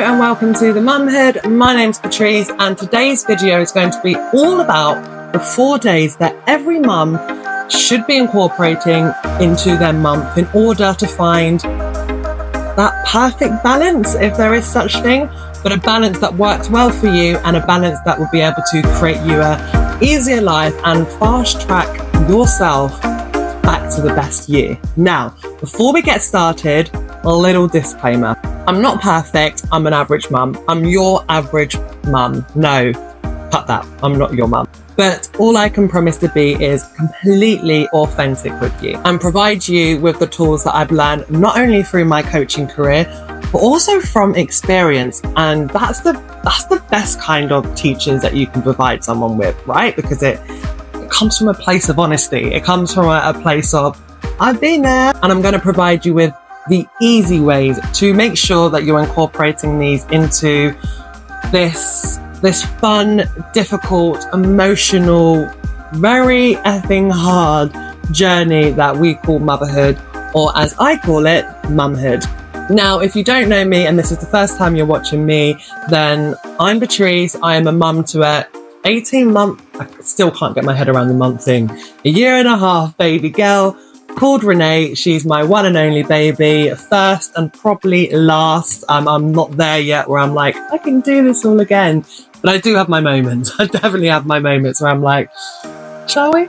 and welcome to the Mumhood. My name's Patrice, and today's video is going to be all about the 4 days that every mum should be incorporating into their month in order to find that perfect balance, if there is such thing, but a balance that works well for you and a balance that will be able to create you a easier life and fast track yourself back to the best year. Now, before we get started, a little disclaimer. I'm not perfect. I'm an average mum. I'm your average mum. No, cut that. I'm not your mum. But all I can promise to be is completely authentic with you and provide you with the tools that I've learned not only through my coaching career, but also from experience. And that's the best kind of teachings that you can provide someone with, right? Because it comes from a place of honesty. It comes from a place of, I've been there, and I'm going to provide you with the easy ways to make sure that you're incorporating these into this fun, difficult, emotional, very effing hard journey that we call motherhood, or as I call it, mumhood. Now, if you don't know me and this is the first time you're watching me, then I'm Patrice. I am a mum to a 18-month, I still can't get my head around the month thing, a 1.5-year baby girl called Renee. She's my one and only baby, first and probably last. I'm not there yet where I'm like, I can do this all again. But I do have my moments. I definitely have my moments where I'm like, shall we?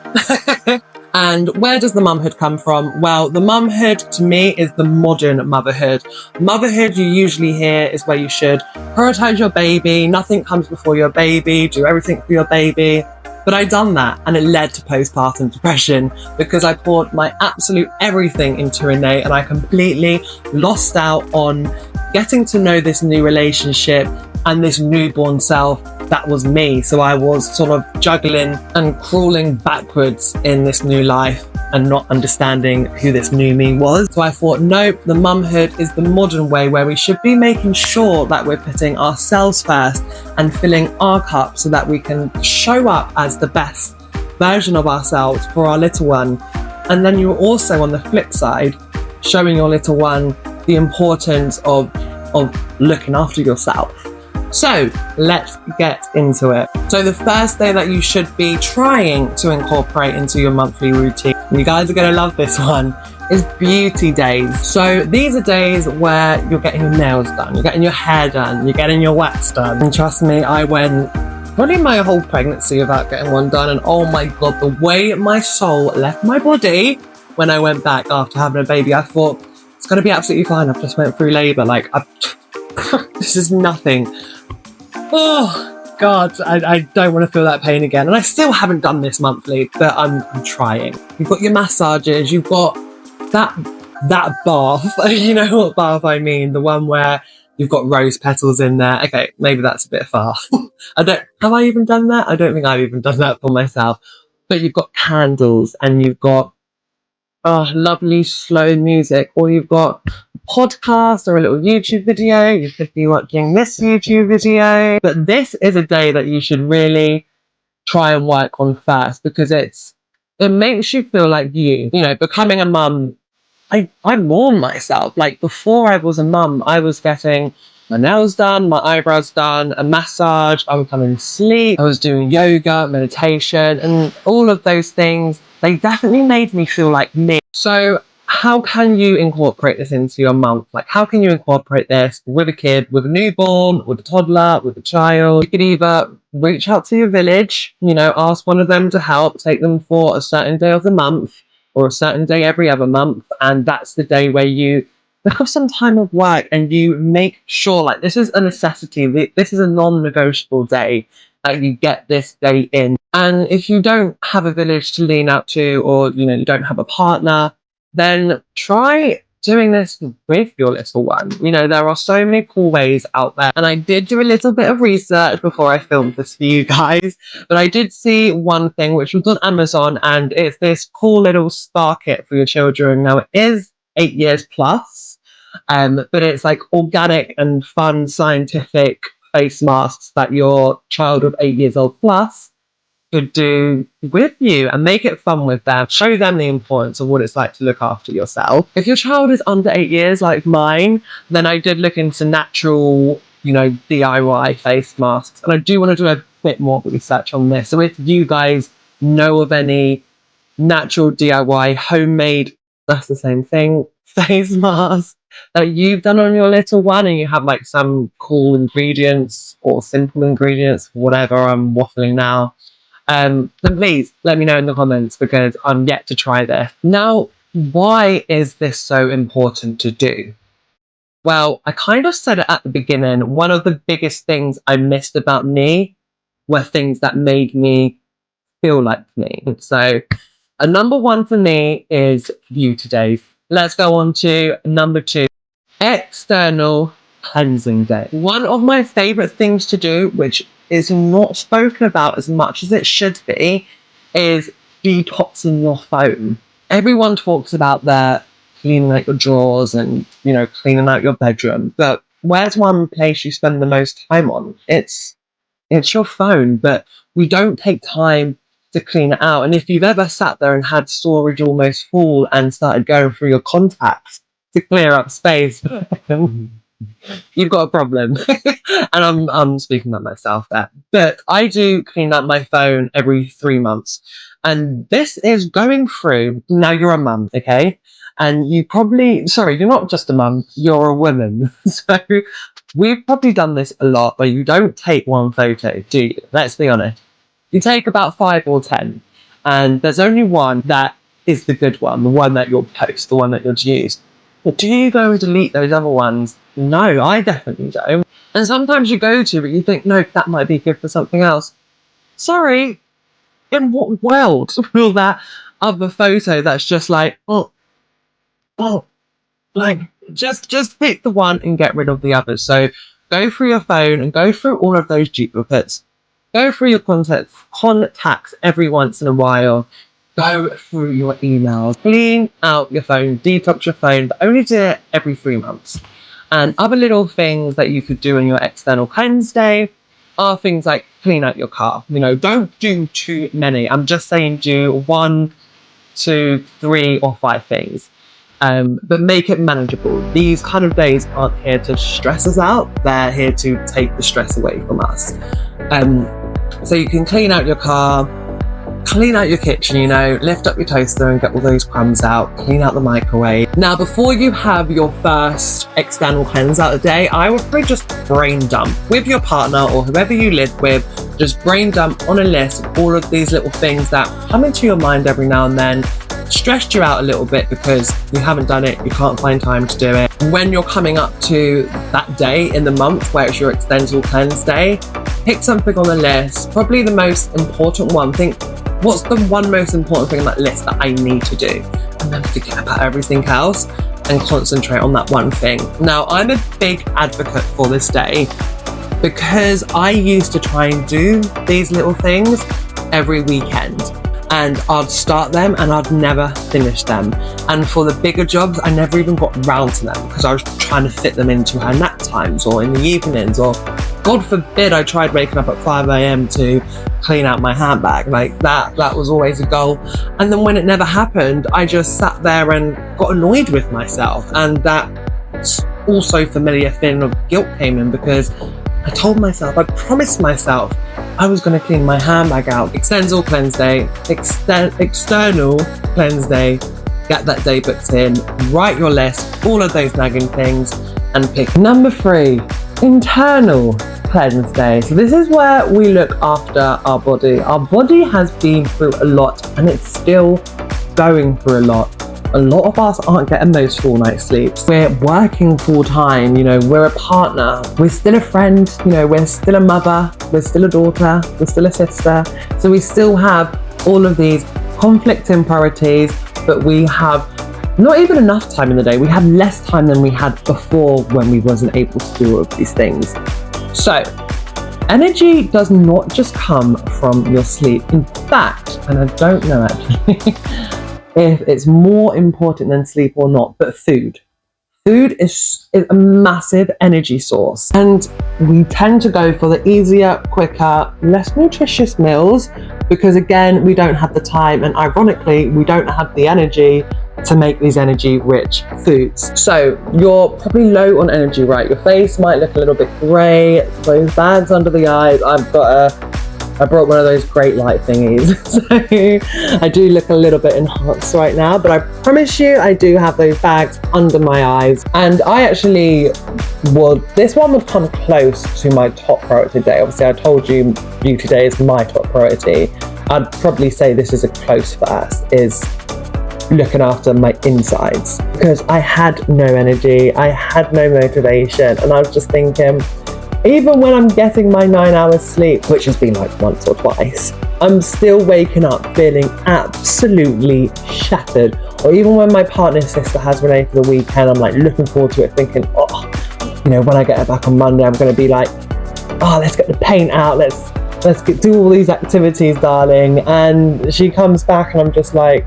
And where does the mumhood come from? Well, the mumhood to me is the modern motherhood. Motherhood you usually hear is where you should prioritize your baby. Nothing comes before your baby. Do everything for your baby. But I done that, and it led to postpartum depression because I poured my absolute everything into Renee, and I completely lost out on getting to know this new relationship and this newborn self that was me. So I was sort of juggling and crawling backwards in this new life and not understanding who this new me was. So I thought, nope, the mumhood is the modern way where we should be making sure that we're putting ourselves first and filling our cup so that we can show up as the best version of ourselves for our little one. And then you're also, on the flip side, showing your little one the importance of looking after yourself. So let's get into it. So the first day that you should be trying to incorporate into your monthly routine, you guys are going to love this one, is beauty days. So these are days where you're getting your nails done, you're getting your hair done, you're getting your wax done. And trust me, I went probably my whole pregnancy without getting one done. And oh my God, the way my soul left my body when I went back after having a baby, I thought, it's going to be absolutely fine. I've just went through labour. Like, this is nothing. Oh God, I don't want to feel that pain again. And I still haven't done this monthly, but I'm trying. You've got your massages, you've got that bath. You know what bath I mean? The one where you've got rose petals in there. Okay, maybe that's a bit far. Have I even done that? I don't think I've even done that for myself. But you've got candles and you've got lovely slow music, or you've got podcast or a little YouTube video. You could be watching this YouTube video. But this is a day that you should really try and work on first, because it makes you feel like you know, becoming a mum. I mourn myself. Like, before I was a mum, I was getting my nails done, my eyebrows done, a massage, I would come and sleep, I was doing yoga, meditation, and all of those things. They definitely made me feel like me. So how can you incorporate this into your month? Like, how can you incorporate this with a kid, with a newborn, with a toddler, with a child? You could either reach out to your village, ask one of them to help, take them for a certain day of the month or a certain day every other month. And that's the day where you have some time of work and you make sure, like, this is a necessity. This is a non-negotiable day. You get this day in. And if you don't have a village to lean out to, or you don't have a partner, then try doing this with your little one. There are so many cool ways out there. And I did do a little bit of research before I filmed this for you guys, but I did see one thing which was on Amazon, and it's this cool little spa kit for your children. Now, it is 8 years plus, but it's like organic and fun scientific face masks that your child of 8 years old plus could do with you and make it fun with them. Show them the importance of what it's like to look after yourself. If your child is under 8 years like mine, then I did look into natural DIY face masks. And I do want to do a bit more research on this. So if you guys know of any natural DIY, homemade, that's the same thing, face masks that you've done on your little one, and you have like some cool ingredients or simple ingredients, whatever, I'm waffling now, then please let me know in the comments, because I'm yet to try this. Now, why is this so important to do? Well, I kind of said it at the beginning. One of the biggest things I missed about me were things that made me feel like me. So, a number one for me is beauty days. Let's go on to number two, external cleansing day. One of my favorite things to do, which is not spoken about as much as it should be, is detoxing your phone. Everyone talks about their cleaning out your drawers and, cleaning out your bedroom, but where's one place you spend the most time on? It's your phone, but we don't take time to clean it out. And if you've ever sat there and had storage almost full and started going through your contacts to clear up space, you've got a problem. And I'm speaking about myself there. But I do clean up my phone every 3 months. And this is going through, now you're a mum, okay? And you're not just a mum, you're a woman. So we've probably done this a lot, where you don't take one photo, do you? Let's be honest. You take about 5 or 10, and there's only one that is the good one, the one that you'll post, the one that you'll use. But do you go and delete those other ones? No, I definitely don't. And sometimes you go to, but you think, no, that might be good for something else. Sorry, in what world will that other photo that's just like, just pick the one and get rid of the others. So go through your phone and go through all of those duplicates. Go through your contacts every once in a while. Go through your emails. Clean out your phone, detox your phone, but only do it every 3 months. And other little things that you could do on your external cleanse day are things like clean out your car. Don't do too many. I'm just saying do 1, 2, 3, or 5 things. But make it manageable. These kind of days aren't here to stress us out. They're here to take the stress away from us. So you can clean out your car, clean out your kitchen, lift up your toaster and get all those crumbs out, clean out the microwave. Now, before you have your first external cleanse out of the day, I would probably just brain dump with your partner or whoever you live with. Just brain dump on a list of all of these little things that come into your mind every now and then, stressed you out a little bit because you haven't done it, you can't find time to do it. When you're coming up to that day in the month where it's your external cleanse day, pick something on the list, probably the most important one. Think, what's the one most important thing on that list that I need to do? And then forget about everything else and concentrate on that one thing. Now, I'm a big advocate for this day because I used to try and do these little things every weekend. And I'd start them and I'd never finish them. And for the bigger jobs, I never even got round to them because I was trying to fit them into her nap times or in the evenings, or God forbid I tried waking up at 5 a.m. to clean out my handbag. Like that was always a goal. And then when it never happened, I just sat there and got annoyed with myself. And that also familiar feeling of guilt came in because I promised myself I was going to clean my handbag out. External cleanse day, external cleanse day, get that day booked in, write your list, all of those nagging things, and pick. Number 3, internal cleanse day. So this is where we look after our body. Our body has been through a lot and it's still going through a lot. A lot of us aren't getting those full night's sleeps. We're working full time, we're a partner, we're still a friend, we're still a mother, we're still a daughter, we're still a sister. So we still have all of these conflicting priorities, but we have not even enough time in the day. We have less time than we had before when we wasn't able to do all of these things. So energy does not just come from your sleep. In fact, and I don't know actually, if it's more important than sleep or not, but food. Food is a massive energy source, and we tend to go for the easier, quicker, less nutritious meals because, again, we don't have the time, and ironically, we don't have the energy to make these energy-rich foods. So you're probably low on energy, right? Your face might look a little bit grey, those bags under the eyes. I brought one of those great light thingies, so I do look a little bit enhanced right now, but I promise you I do have those bags under my eyes. And I actually this one would come close to my top priority today. Obviously, I told you beauty day is my top priority. I'd probably say this is a close first, is looking after my insides, because I had no energy, I had no motivation, and I was just thinking, even when I'm getting my 9 hours sleep, which has been like once or twice, I'm still waking up feeling absolutely shattered. Or even when my partner's sister has Renee for the weekend, I'm like looking forward to it, thinking, when I get her back on Monday, I'm going to be like, let's get the paint out, let's do all these activities, darling. And she comes back and I'm just like,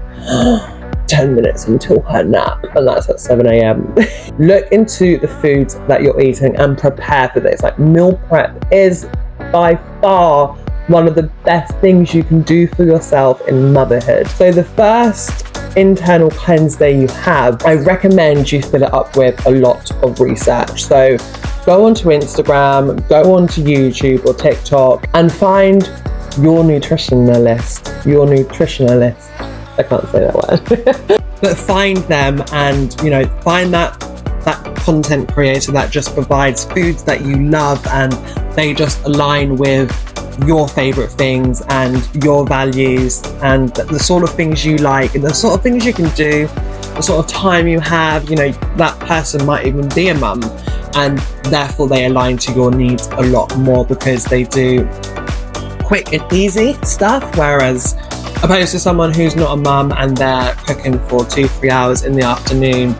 10 minutes until her nap, and that's at 7 a.m. Look into the foods that you're eating and prepare for this. Like, meal prep is by far one of the best things you can do for yourself in motherhood. So the first internal cleanse day you have, I recommend you fill it up with a lot of research. So go onto Instagram, go onto YouTube or TikTok and find your nutritionalist. I can't say that word. But find them and, find that content creator that just provides foods that you love and they just align with your favorite things and your values and the sort of things you like and the sort of things you can do, the sort of time you have. That person might even be a mum, and therefore they align to your needs a lot more because they do quick and easy stuff, whereas opposed to someone who's not a mum and they're cooking for 2-3 hours in the afternoon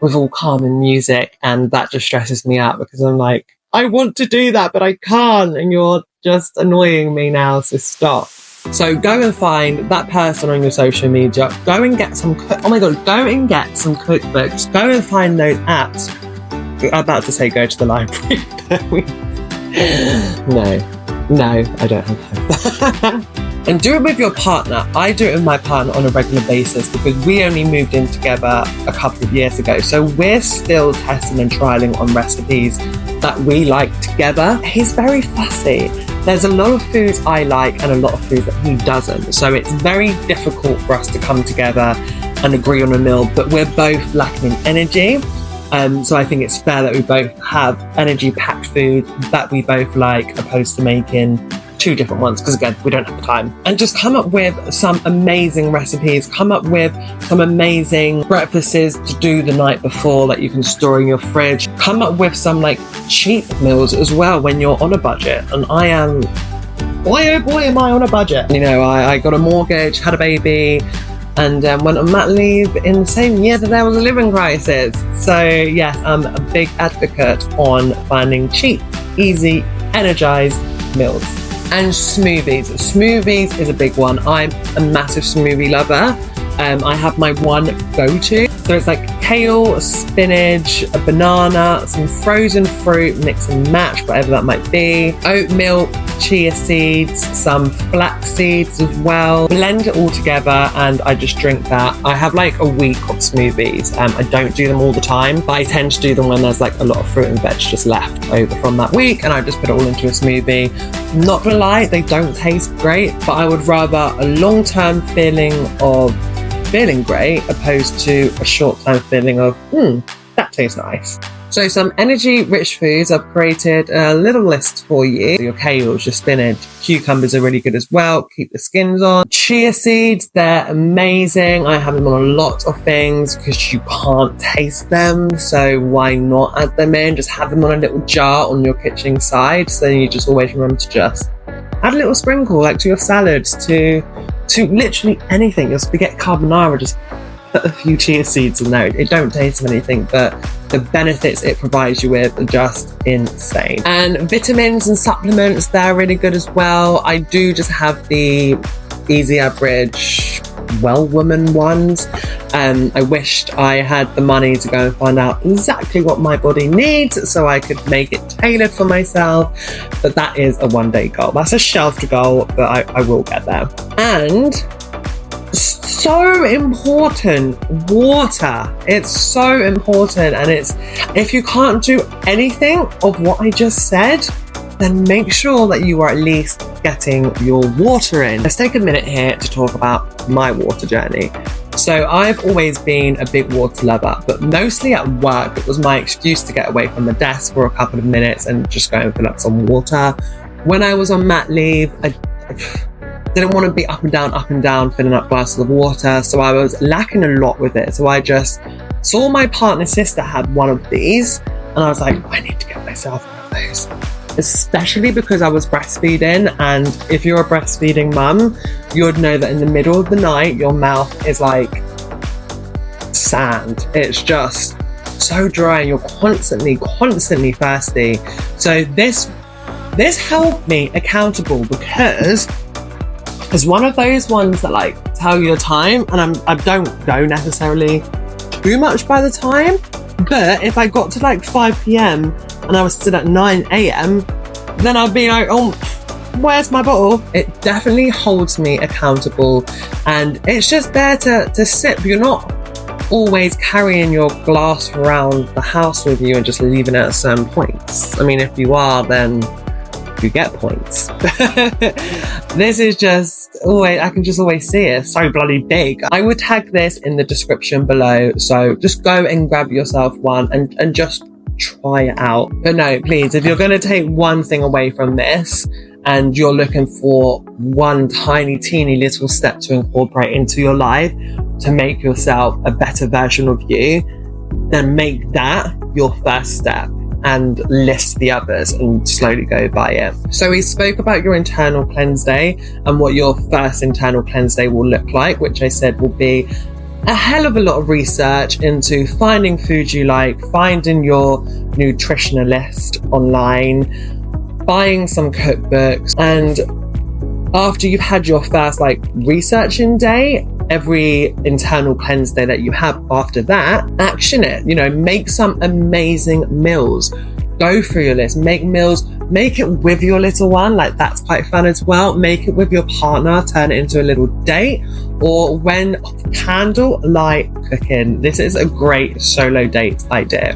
with all calming music, and that just stresses me out because I'm like, I want to do that but I can't, and you're just annoying me now, so stop. So go and find that person on your social media, go and get some cookbooks, go and find those apps. I'm about to say go to the library. No, I don't have time. And do it with your partner. I do it with my partner on a regular basis because we only moved in together a couple of years ago. So we're still testing and trialing on recipes that we like together. He's very fussy. There's a lot of foods I like and a lot of foods that he doesn't. So it's very difficult for us to come together and agree on a meal, but we're both lacking in energy. So I think it's fair that we both have energy-packed food that we both like, opposed to making two different ones, because again, we don't have the time. And just come up with some amazing recipes, come up with some amazing breakfasts to do the night before that you can store in your fridge. Come up with some cheap meals as well when you're on a budget. And I am, boy oh boy am I on a budget. I got a mortgage, had a baby, and went on mat leave in the same year that there was a living crisis. So yes, I'm a big advocate on finding cheap, easy, energized meals. And smoothies. Smoothies is a big one. I'm a massive smoothie lover. I have my one go-to. So it's kale, spinach, a banana, some frozen fruit, mix and match, whatever that might be. Oat milk, chia seeds, some flax seeds as well. Blend it all together and I just drink that. I have a week of smoothies. I don't do them all the time, but I tend to do them when there's a lot of fruit and veg just left over from that week, and I just put it all into a smoothie. Not gonna lie, they don't taste great, but I would rather a long-term feeling of feeling great opposed to a short-term feeling of, that tastes nice. So some energy-rich foods, I've created a little list for you. Your kales, your spinach, cucumbers are really good as well. Keep the skins on. Chia seeds, they're amazing. I have them on a lot of things because you can't taste them. So why not add them in? Just have them on a little jar on your kitchen side. So then you just always remember to just add a little sprinkle, to your salads, to literally anything. Your spaghetti carbonara, just put a few chia seeds in there. It don't taste of anything, but the benefits it provides you with are just insane. And vitamins and supplements, they're really good as well. I do just have the easy average well woman ones. I wished I had the money to go and find out exactly what my body needs so I could make it tailored for myself, but that is a one-day goal. That's a shelved goal, but I will get there. And so important, water. It's so important, and if you can't do anything of what I just said, then make sure that you are at least getting your water in. Let's take a minute here to talk about my water journey. So I've always been a big water lover, but mostly at work, it was my excuse to get away from the desk for a couple of minutes and just go and fill up some water. When I was on mat leave, I didn't want to be up and down, filling up glasses of water. So I was lacking a lot with it. So I just saw my partner's sister had one of these, and I was like, I need to get myself one of those. Especially because I was breastfeeding, and if you're a breastfeeding mum, you would know that in the middle of the night, your mouth is like sand. It's just so dry and you're constantly thirsty. So this held me accountable, because it's one of those ones that like tell you the time, and I don't go necessarily too much by the time, but if I got to like 5 p.m. and I was still at 9 a.m, then I'd be like, oh, where's my bottle? It definitely holds me accountable, and it's just there to sip. You're not always carrying your glass around the house with you and just leaving it at certain points. I mean, if you are, then you get points. This is just always, I can just always see it. It's so bloody big. I would tag this in the description below, so just go and grab yourself one and just try it out. But no, please, if you're going to take one thing away from this and you're looking for one tiny teeny little step to incorporate into your life to make yourself a better version of you, then make that your first step and list the others and slowly go by it. So we spoke about your internal cleanse day and what your first internal cleanse day will look like, which I said will be a hell of a lot of research into finding food you like, finding your nutritionalist online, buying some cookbooks, and after you've had your first like researching day, every internal cleanse day that you have after that, action it. Make some amazing meals. Go through your list, make meals, make it with your little one, like that's quite fun as well. Make it with your partner, turn it into a little date, or when candlelight cooking. This is a great solo date idea.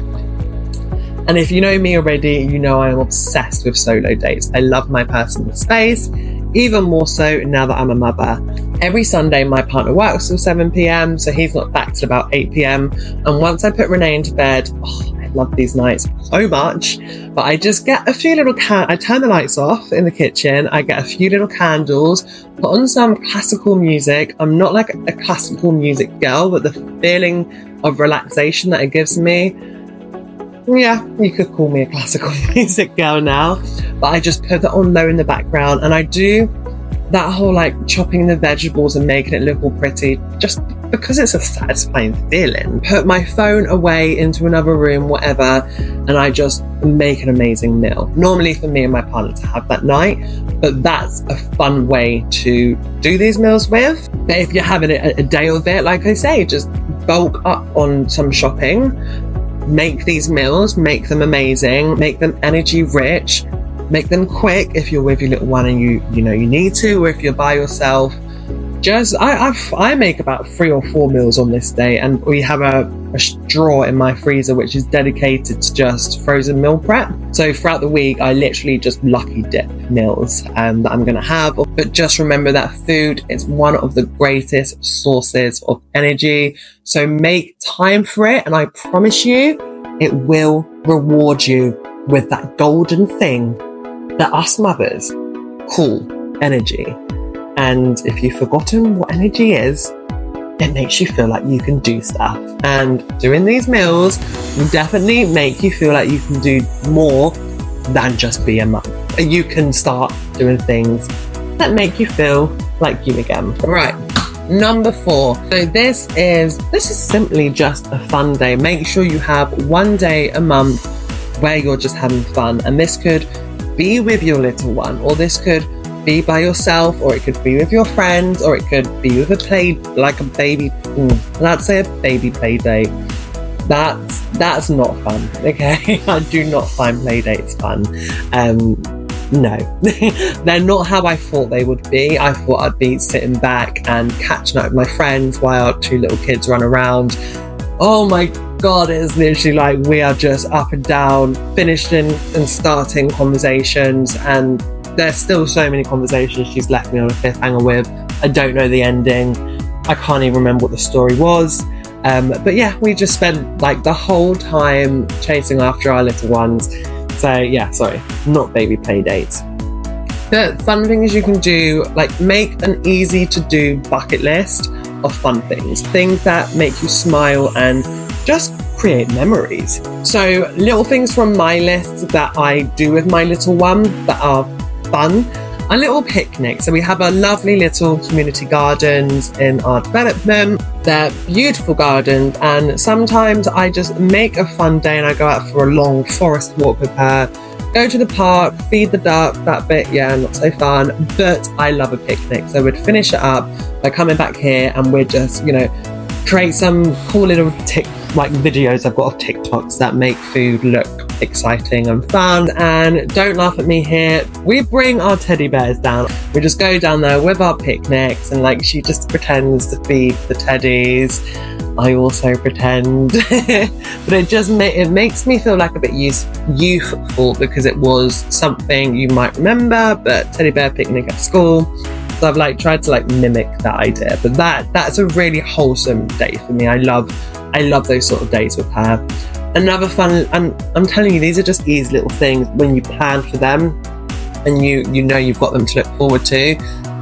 And if you know me already, you know I am obsessed with solo dates. I love my personal space, even more so now that I'm a mother. Every Sunday, my partner works till 7 p.m, so he's not back till about 8 p.m. And once I put Renee into bed, I love these nights so much, but I just get a few little I turn the lights off in the kitchen, I get a few little candles, put on some classical music. I'm not like a classical music girl, but the feeling of relaxation that it gives me, yeah, you could call me a classical music girl now, but I just put that on low in the background, and I do that whole like chopping the vegetables and making it look all pretty, just because it's a satisfying feeling. Put my phone away into another room, whatever, and I just make an amazing meal. Normally for me and my partner to have that night, but that's a fun way to do these meals with. But if you're having a day of it, like I say, just bulk up on some shopping, make these meals, make them amazing, make them energy rich, make them quick if you're with your little one and you need to, or if you're by yourself. Just I make about 3 or 4 meals on this day, and we have a drawer in my freezer which is dedicated to just frozen meal prep. So throughout the week I literally just lucky dip meals that I'm going to have. But just remember that food is one of the greatest sources of energy, so make time for it, and I promise you it will reward you with that golden thing that us mothers call energy. And if you've forgotten what energy is, it makes you feel like you can do stuff. And doing these meals will definitely make you feel like you can do more than just be a mum. You can start doing things that make you feel like you again. Right, number 4. So this is simply just a fun day. Make sure you have one day a month where you're just having fun. And this could be with your little one, or this could be by yourself, or it could be with your friends, or it could be with a baby, let's say a baby play date. That's not fun, okay? I do not find play dates fun. No, they're not how I thought they would be. I thought I'd be sitting back and catching up with my friends while our 2 little kids run around. Oh my God, it's literally like we are just up and down, finishing and starting conversations, and there's still so many conversations she's left me on a cliffhanger with. I don't know the ending. I can't even remember what the story was. But yeah, we just spent like the whole time chasing after our little ones. So yeah, sorry, not baby play dates. But fun things you can do, like make an easy to do bucket list of fun things that make you smile and just create memories. So little things from my list that I do with my little one that are fun. A little picnic. So we have a lovely little community gardens in our development. They're beautiful gardens, and sometimes I just make a fun day and I go out for a long forest walk with her, go to the park, feed the duck. That bit, yeah, not so fun, but I love a picnic. So we'd finish it up by coming back here and we'd just, create some cool little videos I've got of TikToks that make food look exciting and fun. And don't laugh at me here, we bring our teddy bears down. We just go down there with our picnics, and she just pretends to feed the teddies. I also pretend. But it makes me feel like a bit youthful, because it was something you might remember, but teddy bear picnic at school. So I've tried to mimic that idea. But that's a really wholesome day for me. I love those sort of days with her. Another fun, and I'm telling you, these are just easy little things when you plan for them and you know you've got them to look forward to.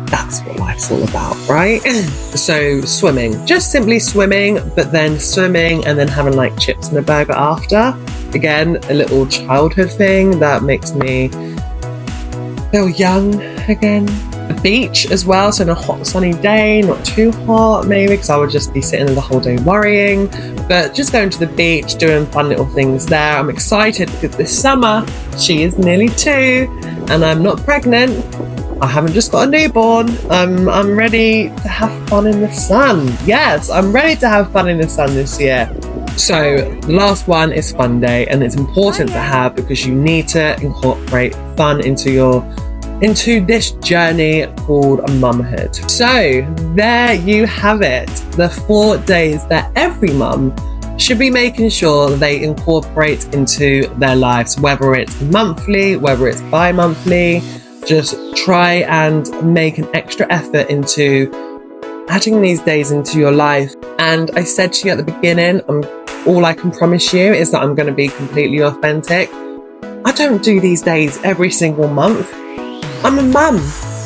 That's what life's all about, right? So swimming, just simply swimming, but then swimming and then having chips and a burger after. Again, a little childhood thing that makes me feel young again. The beach as well, so on a hot sunny day, not too hot maybe, because I would just be sitting there the whole day worrying, but just going to the beach, doing fun little things there. I'm excited because this summer she is nearly 2 and I'm not pregnant. I haven't just got a newborn. I'm ready to have fun in the sun. Yes, I'm ready to have fun in the sun this year. So the last one is fun day, and it's important to have because you need to incorporate fun into this journey called mumhood. So there you have it, the 4 days that every mum should be making sure they incorporate into their lives, whether it's monthly, whether it's bi-monthly. Just try and make an extra effort into adding these days into your life. And I said to you at the beginning, all I can promise you is that I'm going to be completely authentic. I don't do these days every single month. I'm a mum.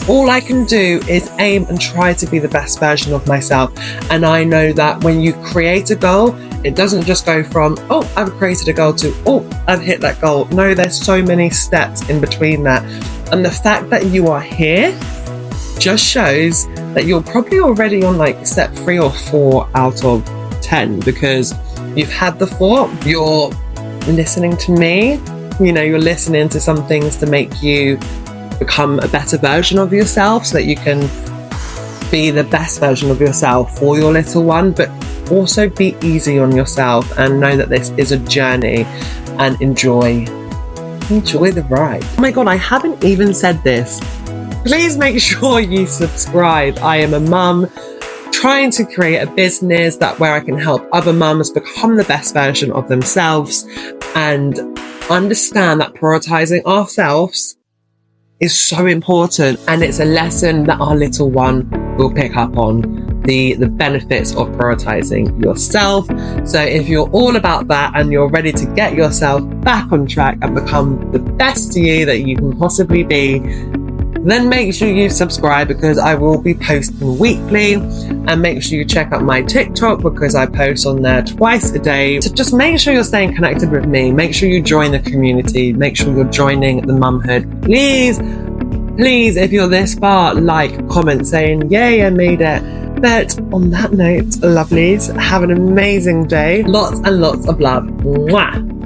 All I can do is aim and try to be the best version of myself. And I know that when you create a goal, it doesn't just go from, oh, I've created a goal to, oh, I've hit that goal. No, there's so many steps in between that. And the fact that you are here just shows that you're probably already on step 3 or 4 out of 10, because you've had the thought, you're listening to me, you're listening to some things to make you become a better version of yourself so that you can be the best version of yourself for your little one, but also be easy on yourself and know that this is a journey and enjoy the ride. Oh my God, I haven't even said this. Please make sure you subscribe. I am a mum trying to create a business where I can help other mums become the best version of themselves and understand that prioritizing ourselves is so important, and it's a lesson that our little one will pick up on, the benefits of prioritizing yourself. So if you're all about that and you're ready to get yourself back on track and become the best you that you can possibly be, then make sure you subscribe, because I will be posting weekly. And make sure you check out my TikTok, because I post on there twice a day. So just make sure you're staying connected with me. Make sure you join the community. Make sure you're joining the Mumhood. Please, if you're this far, comment saying, yay, I made it. But on that note, lovelies, have an amazing day. Lots and lots of love. Mwah.